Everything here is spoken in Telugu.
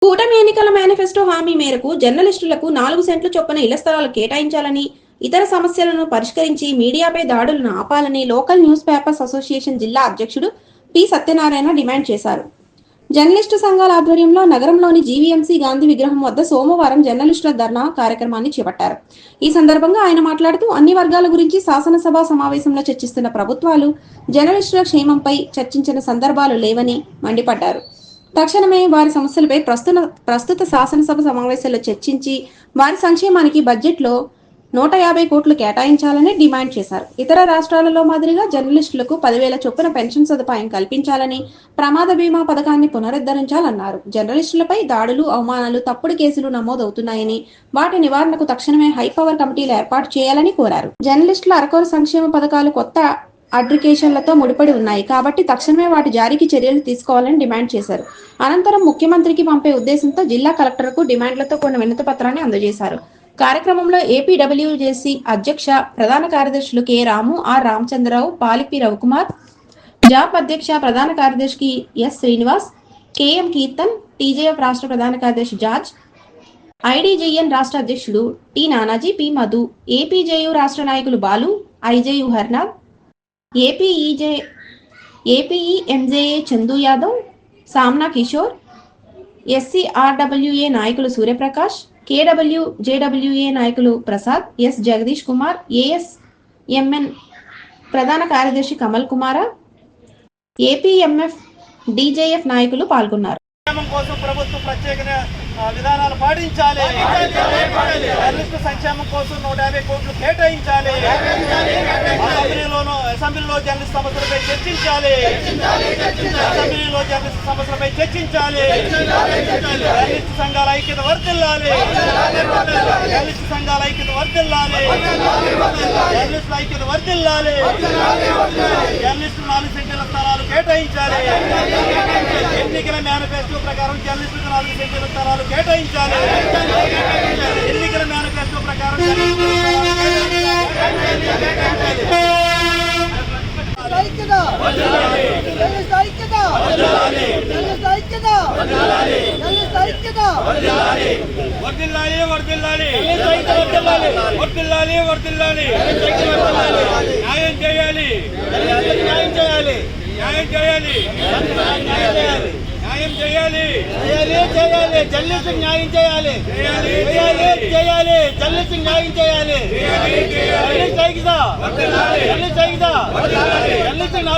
కూటమి ఎన్నికల మేనిఫెస్టో హామీ మేరకు జర్నలిస్టులకు 4 సెంట్లు చొప్పున ఇళ్ల స్థలాలు కేటాయించాలని, ఇతర సమస్యలను పరిష్కరించి మీడియాపై దాడులను ఆపాలని లోకల్ న్యూస్ పేపర్స్ అసోసియేషన్ జిల్లా అధ్యక్షుడు పి సత్యనారాయణ డిమాండ్ చేశారు. జర్నలిస్టు సంఘాల ఆధ్వర్యంలో నగరంలోని జీవీఎంసీ గాంధీ విగ్రహం వద్ద సోమవారం జర్నలిస్టుల ధర్నా కార్యక్రమాన్ని చేపట్టారు. ఈ సందర్భంగా ఆయన మాట్లాడుతూ అన్ని వర్గాల గురించి శాసనసభ సమావేశంలో చర్చిస్తున్న ప్రభుత్వాలు జర్నలిస్టుల క్షేమంపై చర్చించిన సందర్భాలు లేవని మండిపడ్డారు. తక్షణమే వారి సమస్యలపై ప్రస్తుత శాసనసభ సమావేశాల్లో చర్చించి వారి సంక్షేమానికి బడ్జెట్లో 150 కోట్లు కేటాయించాలని డిమాండ్ చేశారు. ఇతర రాష్ట్రాలలో మాదిరిగా జర్నలిస్టులకు 10,000 చొప్పున పెన్షన్ సదుపాయం కల్పించాలని, ప్రమాద బీమా పథకాన్ని పునరుద్ధరించాలన్నారు. జర్నలిస్టులపై దాడులు, అవమానాలు, తప్పుడు కేసులు నమోదవుతున్నాయని, వాటి నివారణకు తక్షణమే హైపవర్ కమిటీలు ఏర్పాటు చేయాలని కోరారు. జర్నలిస్టుల అరకొర సంక్షేమ పథకాలు కొత్త అడ్రికేషన్లతో ముడిపడి ఉన్నాయి కాబట్టి తక్షణమే వాటి జారీకి చర్యలు తీసుకోవాలని డిమాండ్ చేశారు. అనంతరం ముఖ్యమంత్రికి పంపే ఉద్దేశంతో జిల్లా కలెక్టర్కు డిమాండ్లతో కొన్ని వినతి పత్రాన్ని అందజేశారు. కార్యక్రమంలో ఏపీడబ్ల్యూజేసీ అధ్యక్ష, ప్రధాన కార్యదర్శులు K Ramu, R Ramachandra Rao, Palipi Ravikumar, JAP అధ్యక్ష, ప్రధాన కార్యదర్శి S Srinivas, KM Keerthan, TJF రాష్ట్ర ప్రధాన కార్యదర్శి జార్జ్, ఐడీజేఎన్ రాష్ట్ర అధ్యక్షుడు T Nanaji, P Madhu, APJU రాష్ట్ర నాయకులు Balu, IJU Harnath, APEMJA Chandu Yadav, Samna Kishore, SCRWA నాయకులు సూర్యప్రకాష్, కేడబ్ల్యూజేడబ్ల్యూఏ నాయకులు ప్రసాద్, ఎస్ జగదీష్ కుమార్, ఏఎస్ఎంఎన్ ప్రధాన కార్యదర్శి కమల్ కుమార, ఏపీఎంఎఫ్ డీజేఎఫ్ నాయకులు పాల్గొన్నారు. కోసం ప్రభుత్వం ప్రత్యేక విధానాలు పాటించాలి. జర్నలిస్టు సంక్షేమం కోసం 150 కోట్లు కేటాయించాలి. అసెంబ్లీలో జర్నలిస్ట్ సమస్యలపై చర్చించాలి. జర్నలిస్టు సంఘాల ఐక్యత వర్ధిల్లాలి. జర్నలిస్టుల ఐక్యత వర్ధిల్లాలి. జర్నలిస్టు 4 సెంట్ల స్థలాలు కేటాయించాలి. ఎన్నికల మేనిఫెస్టో ప్రకారం జర్నలిస్టులకు 4 సెంట్ల స్థలాలు కేటాయించాలి. ఎన్నికల మేనిఫెస్టో ప్రకారం న్యాయం చేయాలి. జర్నలిస్టులకు న్యాయం చేయాలి. జర్నలిస్టులకు న్యాయం చేయాలి. జర్నలిస్ట్ ఐక్యత. జర్నలిస్టులకు